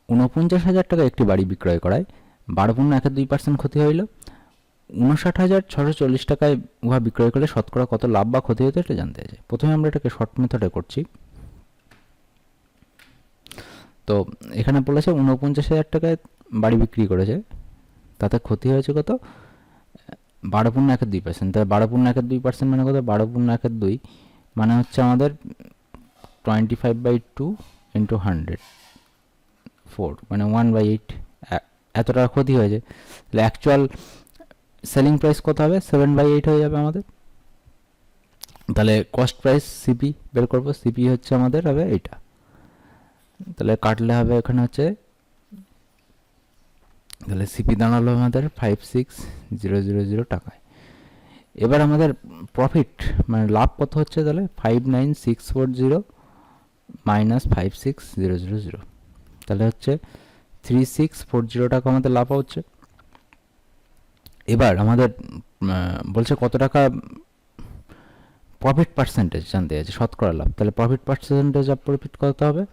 49,000 টাকা একটি বাড়ি বিক্রয় করায় 12.12% ক্ষতি হইল। 59,640 টাকায় উহা বিক্রয় করলে শতকরা কত লাভ বা ক্ষতি হতো এটা জানতে চাই। প্রথমে আমরা এটাকে শর্ট মেথডে করছি। তো এখানে বলেছে 49,000 টাকায় বাড়ি বিক্রি করেছে, তাতে ক্ষতি হয়েছে কত? 12.12%। তাহলে 12.12% মানে কত? 12.12 মানে হচ্ছে আমাদের 25/2 ইন্টু 100, 4 মানে 1/8, এত টাকা ক্ষতি হয়েছে। তাহলে অ্যাকচুয়াল সেলিং প্রাইস কত হবে? 7/8 হয়ে যাবে আমাদের। তাহলে কস্ট প্রাইস সিপি বের করবো। সিপি হচ্ছে আমাদের হবে এইটা। তাহলে কাটলে হবে এখানে হচ্ছে, তাহলে সিপি দাঁড়ালো আমাদের 56,000 টাকায়। এবার আমাদের প্রফিট মানে লাভ কত হচ্ছে? তাহলে 59,640 মাইনাস 56,000, তাহলে হচ্ছে 3640 টাকা আমাদের লাভ হচ্ছে। এবার আমাদের বলছে কত টাকা প্রফিট পার্সেন্টেজ জানতে চাইছে, শতকরা লাভ। তাহলে প্রফিট পার্সেন্টেজ অফ প্রফিট কত হবে?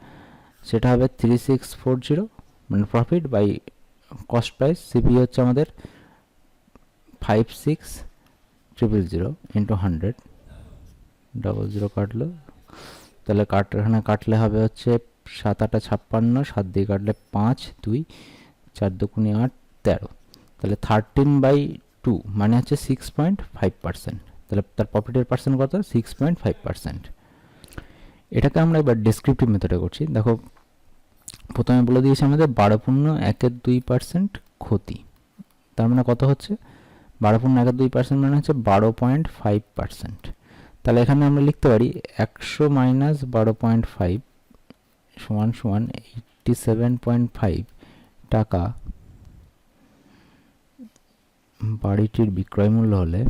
সেটা হবে 3640 মানে profit by cost price. CP হচ্ছে আমাদের 56,000 ইন্টু 100, 00 কাটলো। তাহলে এখানে কাটলে হবে হচ্ছে 7 8 56, 7 দিয়ে কাটলে 5, 2 4 2 8 13, তাহলে 13/2 মানে হচ্ছে 6.5%। তাহলে তার প্রফিটের পার্সেন্ট কত? 6.5%। এটাকে আমরা এবার ডেসক্রিপটিভ মেথডে করছি। দেখো প্রথমে বলে দিয়েছে আমাদের 12.12% ক্ষতি, তার মানে কত হচ্ছে? 12.12% মানে হচ্ছে 12.5%। তাহলে এখানে আমরা লিখতে পারি 100 মাইনাস 12.5 সমান সমান 87.5 টাকা বাড়িটির বিক্রয় মূল্য হলে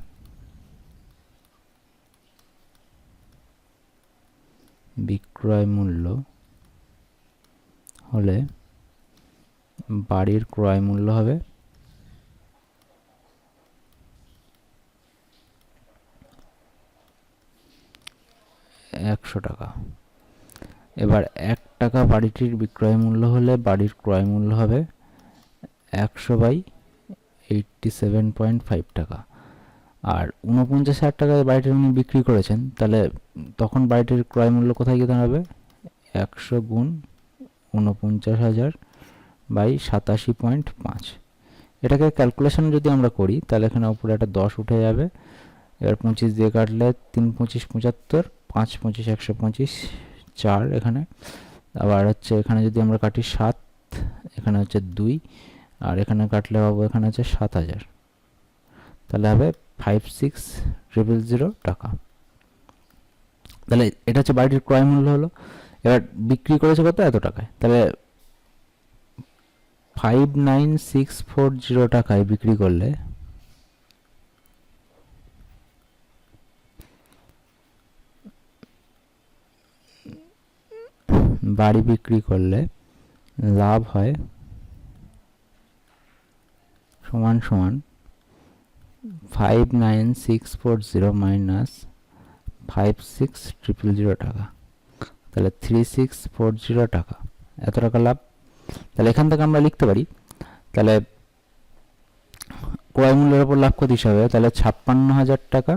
বাড়ির ক্রয় মূল্য হবে 100 টাকা। এবার 1 টাকা বাড়িটির বিক্রয় মূল্য হলে বাড়ির ক্রয় মূল্য হবে 100/87.5 টাকা। আর 49,000 টাকায় বাড়িটি উনি বিক্রি করেছেন, তাহলে তখন বাড়িটির ক্রয় মূল্য কোথায় গিয়ে দাঁড়াবে? 100 গুণ 49,000/87.5। এটাকে ক্যালকুলেশন যদি আমরা করি তাহলে এখানে উপরে একটা 10 উঠে যাবে। এবার 25 দিয়ে কাটলে 3 25 75, 5 25 125, 4 এখানে। আবার হচ্ছে এখানে যদি আমরা কাটি 7, এখানে হচ্ছে 2, আর এখানে কাটলে পাবো এখানে হচ্ছে 7,000, তাহলে হবে 56,000 টাকা। তাহলে এটা হচ্ছে বাড়িটির ক্রয় মূল্য হলো। এবার বিক্রি করেছে কত? এত টাকায়। তাহলে 59,640 টাকায় বিক্রি করলে বাড়ি বিক্রি করলে লাভ হয় সমান সমান 59,640 মাইনাস 56,000 টাকা, তাহলে 3640 টাকা, এত টাকা লাভ। তাহলে এখান থেকে আমরা লিখতে পারি, তাহলে ক্রয় মূল্যের উপর লাভ ক্ষতি হিসাবে, তাহলে 56,000 টাকা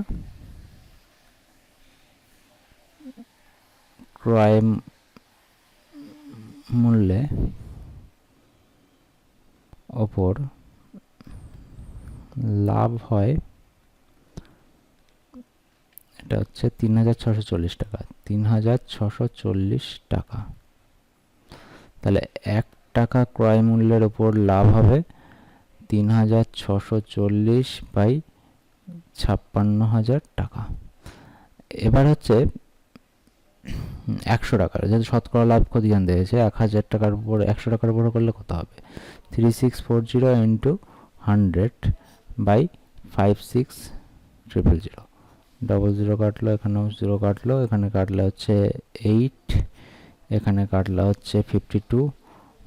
ক্রয় মূল্যে ওপর লাভ হয়, এটা হচ্ছে 3,640 টাকা, 3,640 টাকা। তাহলে 1 টাকা ক্রয় মূল্যের ওপর লাভ হবে 3,640/56,000 টাকা। এবার হচ্ছে 100 টাকার, যেহেতু শতকরা লাভ ক্ষতি জানতে হয়েছে, 1,000 টাকার উপর 100 টাকার উপর করলে কত হবে? 3640 ইন্টু 100/56,000, 00 কাটলো, এখানেও 0 কাটলো, এখানে কাটলে হচ্ছে 8, এখানে কাটলে হচ্ছে 52,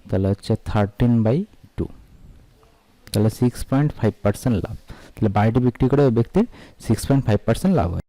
তাহলে হচ্ছে 13/2, তাহলে 6.5% লাভ। তাহলে বাড়িটি বিক্রি করে ওই ব্যক্তির 6.5% লাভ হয়।